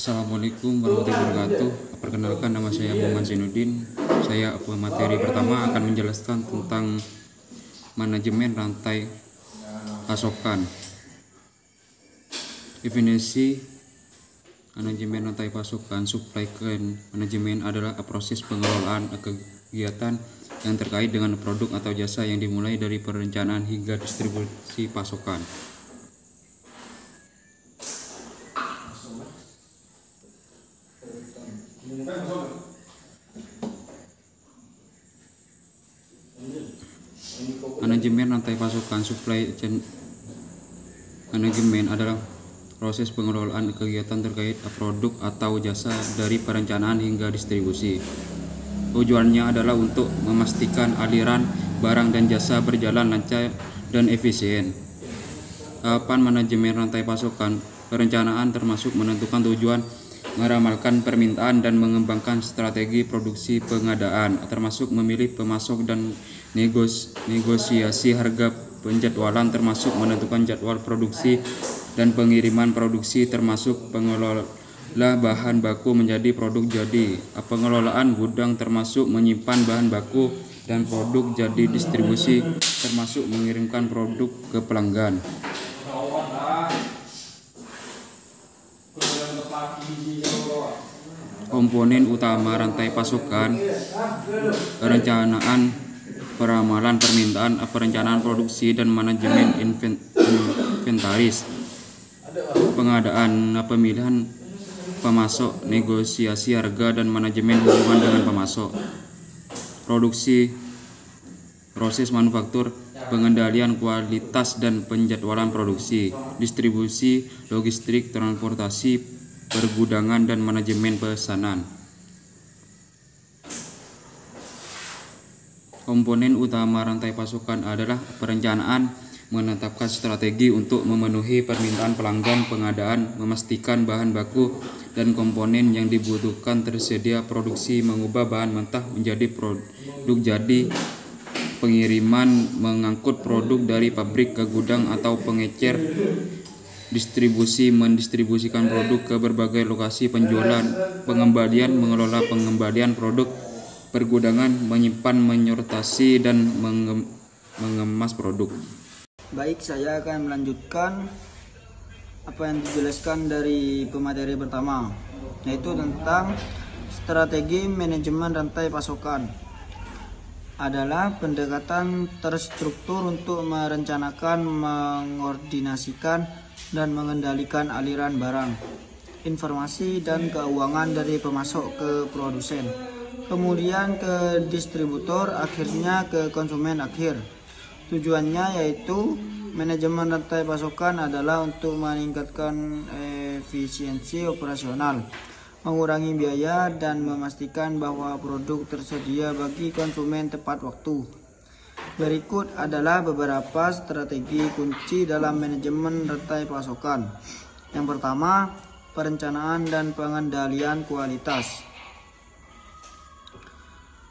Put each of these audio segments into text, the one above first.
Assalamualaikum warahmatullahi wabarakatuh. Perkenalkan, nama saya Muhammad Zainuddin. Saya pemateri pertama akan menjelaskan tentang manajemen rantai pasokan. Definisi manajemen rantai pasokan, supply chain management adalah proses pengelolaan kegiatan yang terkait dengan produk atau jasa yang dimulai dari perencanaan hingga distribusi pasokan. Manajemen rantai pasokan, supply chain management adalah proses pengelolaan kegiatan terkait produk atau jasa dari perencanaan hingga distribusi. Tujuannya adalah untuk memastikan aliran barang dan jasa berjalan lancar dan efisien. Tahapan manajemen rantai pasokan, perencanaan termasuk menentukan tujuan, meramalkan permintaan dan mengembangkan strategi produksi pengadaan, termasuk memilih pemasok dan negosiasi harga, penjadwalan termasuk menentukan jadwal produksi dan pengiriman produksi, termasuk pengelola bahan baku menjadi produk jadi, pengelolaan gudang termasuk menyimpan bahan baku dan produk jadi, distribusi termasuk mengirimkan produk ke pelanggan. Komponen utama rantai pasokan: perencanaan, peramalan permintaan, perencanaan produksi dan manajemen inventaris, pengadaan, pemilihan pemasok, negosiasi harga dan manajemen hubungan dengan pemasok. Produksi, proses manufaktur, pengendalian kualitas dan penjadwalan produksi. Distribusi, logistik, transportasi, pergudangan dan manajemen pesanan. Komponen utama rantai pasokan adalah perencanaan, menetapkan strategi untuk memenuhi permintaan pelanggan, pengadaan, memastikan bahan baku dan komponen yang dibutuhkan tersedia, produksi, mengubah bahan mentah menjadi produk jadi, pengiriman, mengangkut produk dari pabrik ke gudang atau pengecer, distribusi, mendistribusikan produk ke berbagai lokasi penjualan, pengembalian, mengelola pengembalian produk, pergudangan, menyimpan, menyortasi dan mengemas produk. Baik, saya akan melanjutkan apa yang dijelaskan dari pemateri pertama, yaitu tentang strategi manajemen rantai pasokan. Adalah pendekatan terstruktur untuk merencanakan, mengordinasikan, dan mengendalikan aliran barang, informasi, dan keuangan dari pemasok ke produsen, kemudian ke distributor, akhirnya ke konsumen akhir. Tujuannya yaitu manajemen rantai pasokan adalah untuk meningkatkan efisiensi operasional, mengurangi biaya, dan memastikan bahwa produk tersedia bagi konsumen tepat waktu. Berikut adalah beberapa strategi kunci dalam manajemen rantai pasokan. Yang pertama, perencanaan dan pengendalian kualitas.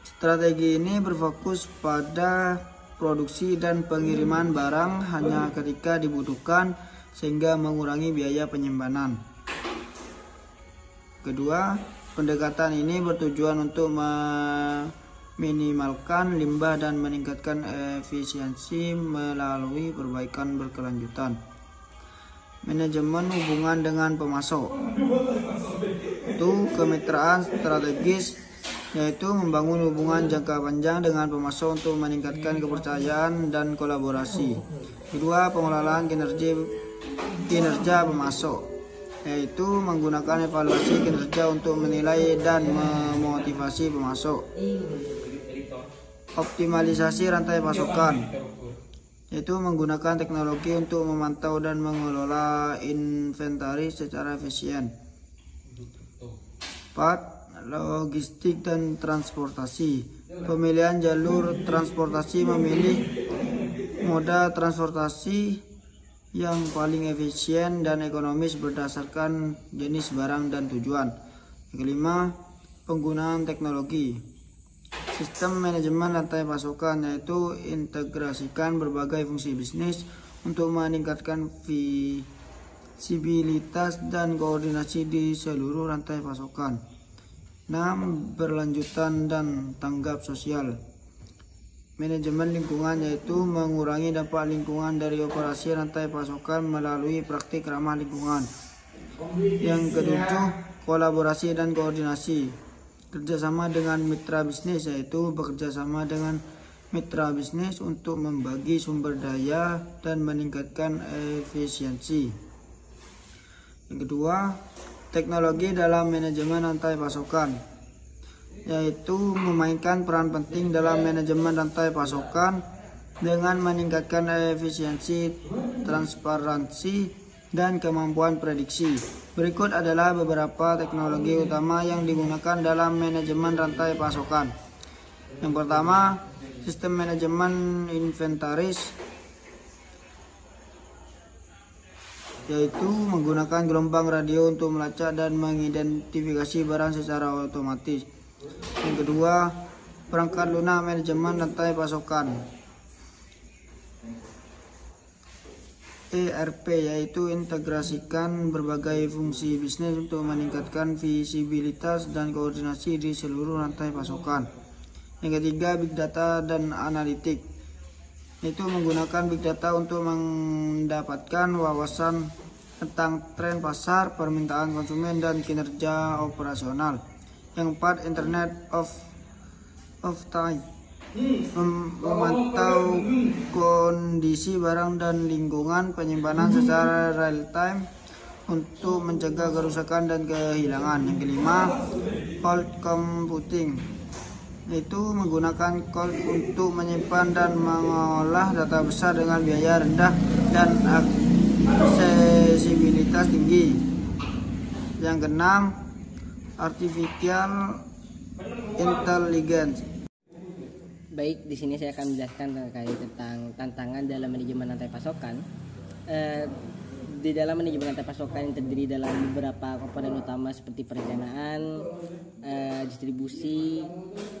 Strategi ini berfokus pada produksi dan pengiriman barang hanya ketika dibutuhkan, sehingga mengurangi biaya penyimpanan. Kedua, pendekatan ini bertujuan untuk meminimalkan limbah dan meningkatkan efisiensi melalui perbaikan berkelanjutan. Manajemen hubungan dengan pemasok. Itu kemitraan strategis, yaitu membangun hubungan jangka panjang dengan pemasok untuk meningkatkan kepercayaan dan kolaborasi. Kedua, pengelolaan kinerja pemasok, yaitu menggunakan evaluasi kinerja untuk menilai dan memotivasi pemasok. Optimalisasi rantai pasokan, yaitu menggunakan teknologi untuk memantau dan mengelola inventaris secara efisien. 4. Logistik dan transportasi. Pemilihan jalur transportasi, memilih moda transportasi yang paling efisien dan ekonomis berdasarkan jenis barang dan tujuan. Kelima, penggunaan teknologi. Sistem manajemen rantai pasokan, yaitu integrasikan berbagai fungsi bisnis untuk meningkatkan fleksibilitas dan koordinasi di seluruh rantai pasokan. 6. Berlanjutan dan tanggap sosial. Manajemen lingkungan yaitu mengurangi dampak lingkungan dari operasi rantai pasokan melalui praktik ramah lingkungan. Yang ketujuh, kolaborasi dan koordinasi. Kerjasama dengan mitra bisnis yaitu bekerjasama dengan mitra bisnis untuk membagi sumber daya dan meningkatkan efisiensi. Yang kedua, teknologi dalam manajemen rantai pasokan, yaitu memainkan peran penting dalam manajemen rantai pasokan dengan meningkatkan efisiensi, transparansi, dan kemampuan prediksi. Berikut adalah beberapa teknologi utama yang digunakan dalam manajemen rantai pasokan. Yang pertama, sistem manajemen inventaris, yaitu menggunakan gelombang radio untuk melacak dan mengidentifikasi barang secara otomatis. Yang kedua, perangkat lunak manajemen rantai pasokan, ERP, yaitu integrasikan berbagai fungsi bisnis untuk meningkatkan visibilitas dan koordinasi di seluruh rantai pasokan. Yang ketiga, big data dan analitik, yaitu menggunakan big data untuk mendapatkan wawasan tentang tren pasar, permintaan konsumen, dan kinerja operasional. Yang keempat, Internet of Things, memantau kondisi barang dan lingkungan, penyimpanan secara real time untuk mencegah kerusakan dan kehilangan. Yang kelima, cloud computing, yaitu menggunakan cloud untuk menyimpan dan mengolah data besar dengan biaya rendah dan aksesibilitas tinggi. Yang keenam, artificial intelligence. Baik, di sini saya akan menjelaskan terkait tentang tantangan dalam manajemen rantai pasokan. Di dalam manajemen rantai pasokan yang terdiri dalam beberapa komponen utama seperti perencanaan, distribusi,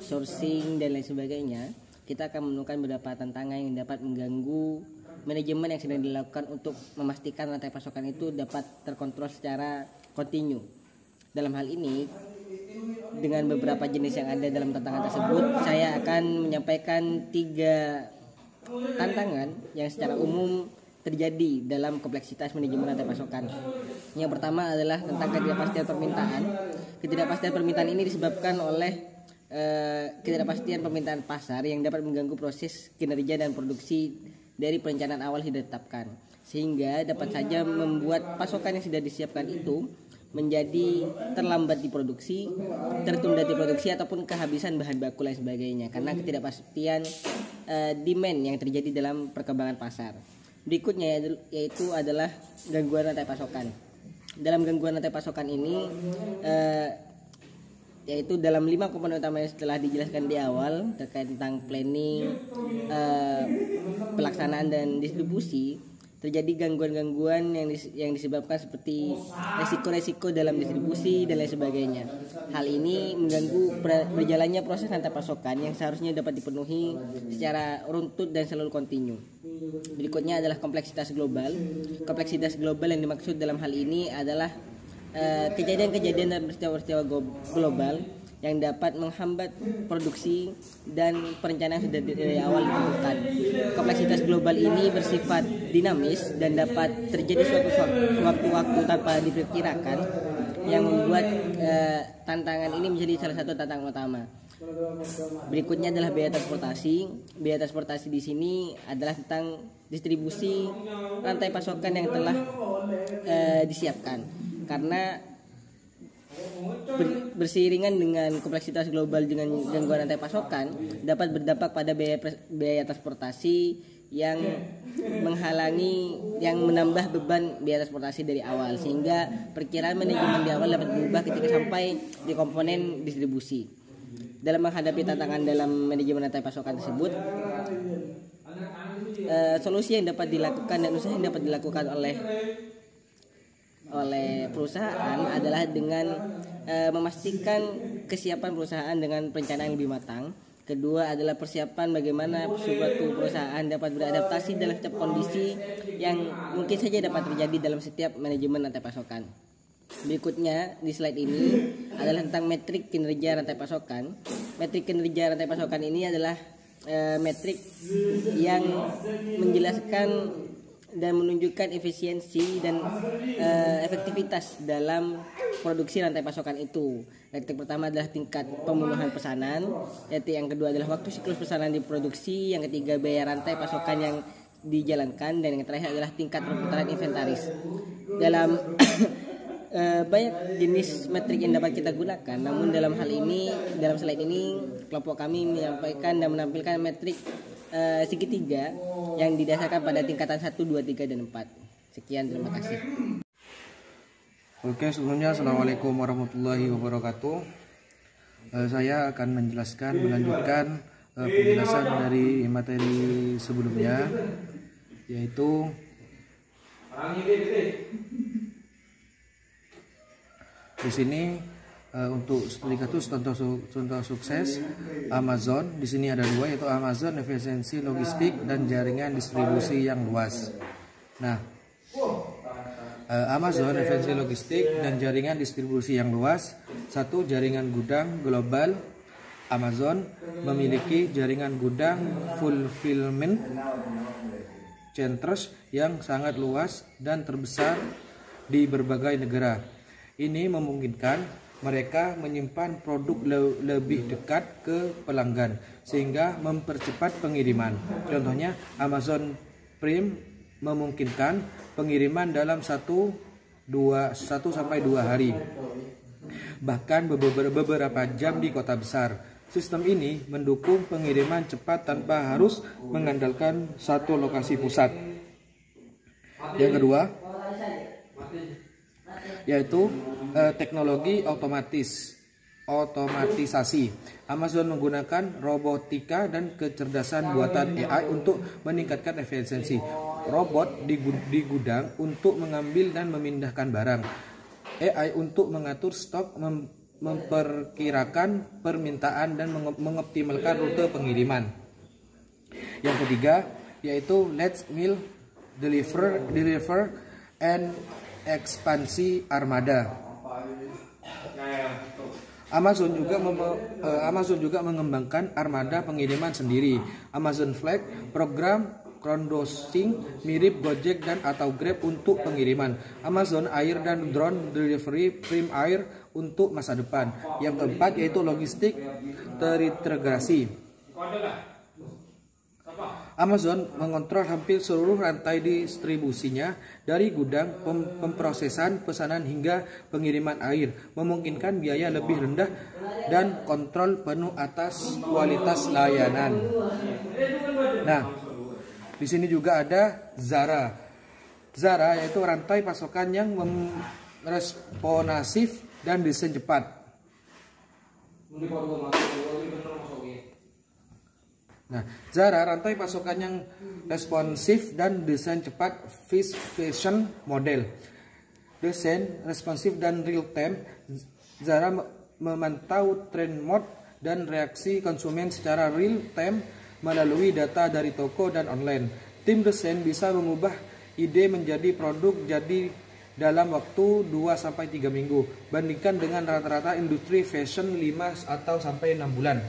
sourcing, dan lain sebagainya. Kita akan menemukan beberapa tantangan yang dapat mengganggu manajemen yang sedang dilakukan untuk memastikan rantai pasokan itu dapat terkontrol secara kontinu. Dalam hal ini, dengan beberapa jenis yang ada dalam tantangan tersebut, saya akan menyampaikan 3 tantangan yang secara umum terjadi dalam kompleksitas manajemen rantai pasokan. Yang pertama adalah tentang ketidakpastian permintaan. Ketidakpastian permintaan ini disebabkan oleh ketidakpastian permintaan pasar yang dapat mengganggu proses kinerja dan produksi dari perencanaan awal yang ditetapkan, sehingga dapat saja membuat pasokan yang sudah disiapkan itu menjadi terlambat diproduksi, tertunda diproduksi, ataupun kehabisan bahan baku dan sebagainya karena ketidakpastian demand yang terjadi dalam perkembangan pasar. Berikutnya yaitu adalah gangguan rantai pasokan. Dalam gangguan rantai pasokan ini yaitu dalam 5 komponen utama yang setelah dijelaskan di awal terkait tentang planning, pelaksanaan, dan distribusi, terjadi gangguan-gangguan yang disebabkan seperti resiko-resiko dalam distribusi dan lain sebagainya. Hal ini mengganggu berjalannya proses rantai pasokan yang seharusnya dapat dipenuhi secara runtut dan selalu kontinu. Berikutnya adalah kompleksitas global. Kompleksitas global yang dimaksud dalam hal ini adalah kejadian-kejadian dan peristiwa-peristiwa global yang dapat menghambat produksi dan perencanaan yang sudah dari awal ditentukan. Kompleksitas global ini bersifat dinamis dan dapat terjadi suatu waktu tanpa diperkirakan, yang membuat tantangan ini menjadi salah satu tantangan utama. Berikutnya adalah biaya transportasi. Biaya transportasi di sini adalah tentang distribusi rantai pasokan yang telah disiapkan, karena berseiringan dengan kompleksitas global dengan gangguan rantai pasokan dapat berdampak pada biaya transportasi yang menambah beban biaya transportasi dari awal, sehingga perkiraan manajemen di awal dapat berubah ketika sampai di komponen distribusi. Dalam menghadapi tantangan dalam manajemen rantai pasokan tersebut, solusi yang dapat dilakukan dan usaha yang dapat dilakukan oleh perusahaan adalah dengan memastikan kesiapan perusahaan dengan perencanaan yang lebih matang, Kedua adalah persiapan bagaimana suatu perusahaan dapat beradaptasi dalam setiap kondisi yang mungkin saja dapat terjadi dalam setiap manajemen rantai pasokan. Berikutnya di slide ini adalah tentang metrik kinerja rantai pasokan. Metrik kinerja rantai pasokan ini adalah metrik yang menjelaskan dan menunjukkan efisiensi dan efektivitas dalam produksi rantai pasokan itu. Metrik pertama adalah tingkat pemenuhan pesanan, yaitu yang kedua adalah waktu siklus pesanan diproduksi, yang ketiga biaya rantai pasokan yang dijalankan, dan yang terakhir adalah tingkat perputaran inventaris. Dalam banyak jenis metrik yang dapat kita gunakan, namun dalam hal ini, dalam slide ini kelompok kami menyampaikan dan menampilkan metrik segitiga yang didasarkan pada tingkatan 1, 2, 3, dan 4. Sekian, terima kasih. Oke, sebelumnya Assalamualaikum warahmatullahi wabarakatuh. Saya akan melanjutkan penjelasan dari materi sebelumnya, yaitu di sini untuk studi kasus contoh sukses Amazon. Di sini ada dua, yaitu Amazon efisiensi logistik dan jaringan distribusi yang luas. Nah, Amazon efisiensi logistik dan jaringan distribusi yang luas. Satu, jaringan gudang global. Amazon memiliki jaringan gudang fulfillment centers yang sangat luas dan terbesar di berbagai negara. Ini memungkinkan mereka menyimpan produk lebih dekat ke pelanggan sehingga mempercepat pengiriman. Contohnya, Amazon Prime memungkinkan pengiriman dalam 1 sampai 2 hari, bahkan beberapa jam di kota besar. Sistem ini mendukung pengiriman cepat tanpa harus mengandalkan satu lokasi pusat. Yang kedua yaitu teknologi otomatisasi. Amazon menggunakan robotika dan kecerdasan buatan AI untuk meningkatkan efisiensi. Robot di gudang untuk mengambil dan memindahkan barang. AI untuk mengatur stok, memperkirakan permintaan dan mengoptimalkan rute pengiriman. Yang ketiga yaitu last mile deliver and ekspansi armada. Amazon juga mengembangkan armada pengiriman sendiri. Amazon Flex, program crowdsourcing mirip Gojek dan atau Grab untuk pengiriman. Amazon Air dan drone delivery Prime Air untuk masa depan. Yang keempat yaitu logistik terintegrasi. Amazon mengontrol hampir seluruh rantai distribusinya dari gudang, pemprosesan pesanan hingga pengiriman air, memungkinkan biaya lebih rendah dan kontrol penuh atas kualitas layanan. Nah, di sini juga ada Zara. Zara yaitu rantai pasokan yang responsif dan desain cepat. Nah, Zara rantai pasokan yang responsif dan desain cepat, fast fashion model. Desain responsif dan real time. Zara memantau tren mode dan reaksi konsumen secara real time melalui data dari toko dan online. Tim desain bisa mengubah ide menjadi produk jadi dalam waktu 2-3 minggu. Bandingkan dengan rata-rata industri fashion 5 atau sampai 6 bulan.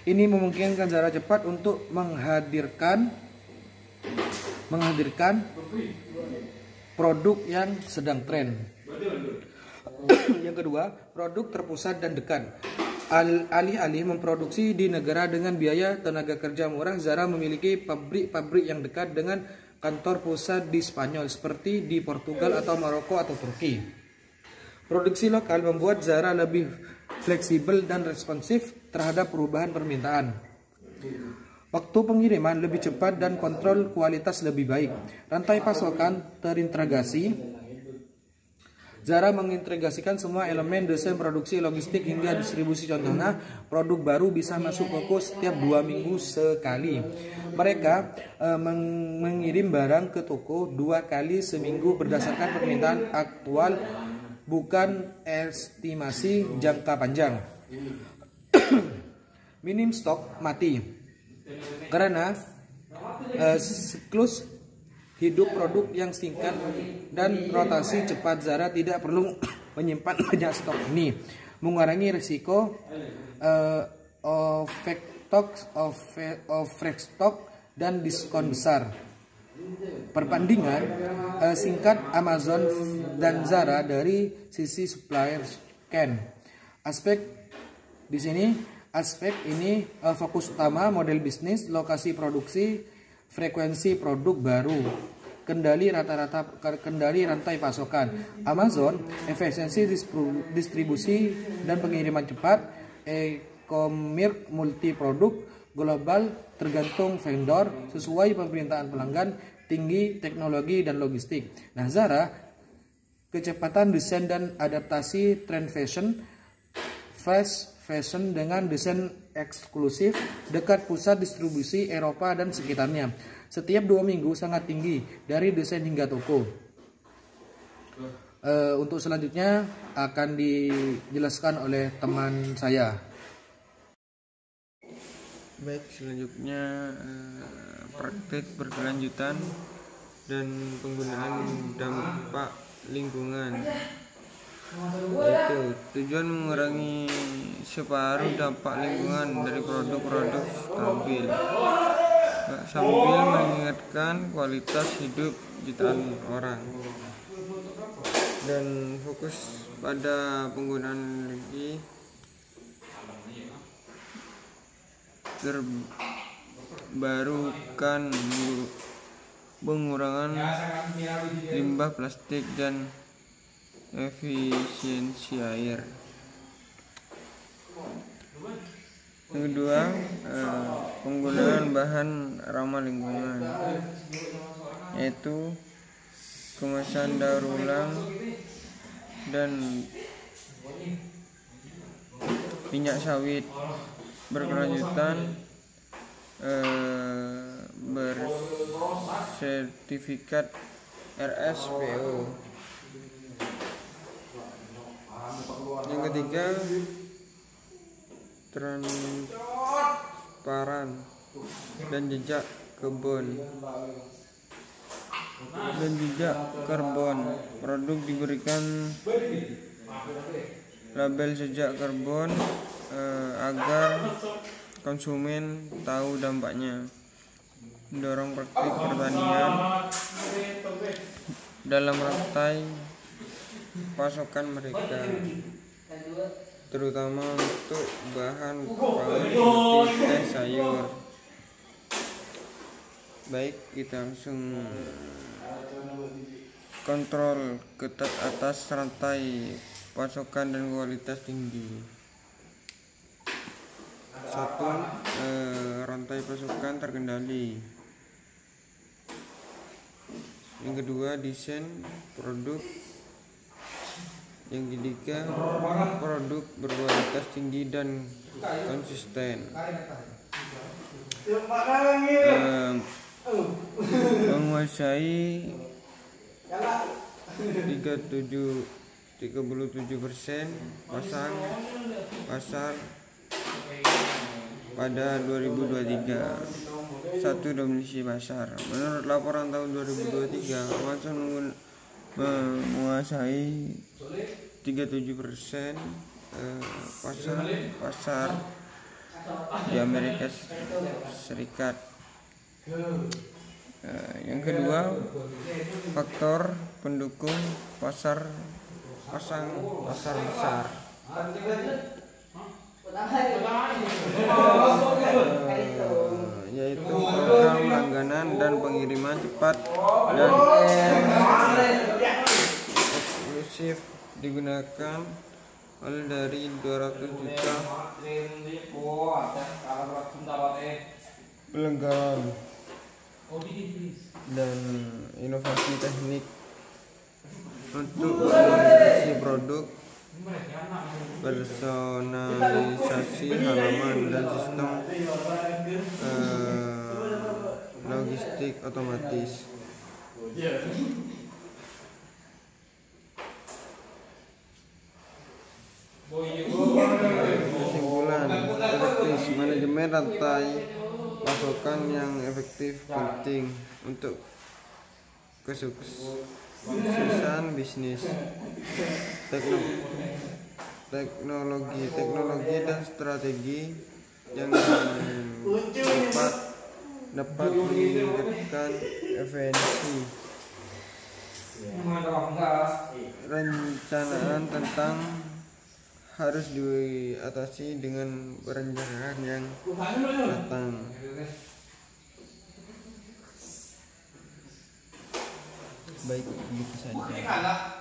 Ini memungkinkan Zara cepat untuk menghadirkan produk yang sedang tren. Yang kedua, produk terpusat dan dekat. Alih-alih memproduksi di negara dengan biaya tenaga kerja murah, Zara memiliki pabrik-pabrik yang dekat dengan kantor pusat di Spanyol seperti di Portugal atau Maroko atau Turki. Produksi lokal membuat Zara lebih fleksibel dan responsif terhadap perubahan permintaan. Waktu pengiriman lebih cepat dan kontrol kualitas lebih baik. Rantai pasokan terintegrasi. Zara mengintegrasikan semua elemen desain, produksi, logistik hingga distribusi. Contohnya, produk baru bisa masuk toko setiap 2 minggu sekali. Mereka mengirim barang ke toko 2 kali seminggu berdasarkan permintaan aktual, bukan estimasi jangka panjang. Minim stok mati karena siklus hidup produk yang singkat dan rotasi cepat. Zara tidak perlu menyimpan banyak stok ini, mengurangi risiko overstock dan diskon besar. Perbandingan singkat Amazon dan Zara dari sisi supplier chain. Aspek ini fokus utama model bisnis, lokasi produksi, frekuensi produk baru, kendali rantai pasokan. Amazon efisiensi distribusi dan pengiriman cepat, e-commerce multi produk global tergantung vendor sesuai permintaan pelanggan, tinggi teknologi dan logistik. Nah, Zara kecepatan desain dan adaptasi tren fashion, fast fashion dengan desain eksklusif dekat pusat distribusi Eropa dan sekitarnya. Setiap 2 minggu sangat tinggi dari desain hingga toko. Untuk selanjutnya akan dijelaskan oleh teman saya. Baik, selanjutnya praktek berkelanjutan dan penggunaan dampak lingkungan. Yaitu tujuan mengurangi separuh dampak lingkungan dari produk-produk sambil meningkatkan kualitas hidup jutaan orang, dan fokus pada penggunaan energi terbarukan, pengurangan limbah plastik dan efisiensi air. Yang kedua, penggunaan bahan ramah lingkungan, yaitu kemasan daur ulang dan minyak sawit berkelanjutan bersertifikat RSPO. Yang ketiga, transparan dan jejak karbon. Produk diberikan label jejak karbon agar konsumen tahu dampaknya. Mendorong praktik pertanian dalam rantai pasokan mereka, terutama untuk bahan pangan seperti teh sayur. Baik, kita langsung kontrol ketat atas rantai pasokan dan kualitas tinggi. 1. Rantai pasokan terkendali. Yang kedua, desain produk. Yang ketiga, produk berkualitas tinggi dan konsisten. Menguasai 37% pasar pada 2023. 1. Dominasi pasar. Menurut laporan tahun 2023, Amazon menguasai 37% pasar di Amerika Serikat. Yang kedua, faktor pendukung pasar besar. Yaitu program langganan dan pengiriman cepat dan eksklusif digunakan oleh dari 200 juta pelanggan, dan inovasi teknik untuk memodifikasi produk, personalisasi halaman, dan sistem logistik otomatis. Kesimpulan, pasokan efektif. Manajemen rantai pasokan yang efektif penting untuk kesuksesan bisnis. Teknologi dan strategi yang dapat meningkatkan efisiensi. Rencanaan tentang harus diatasi dengan perencanaan yang matang. Baik, begitu saja.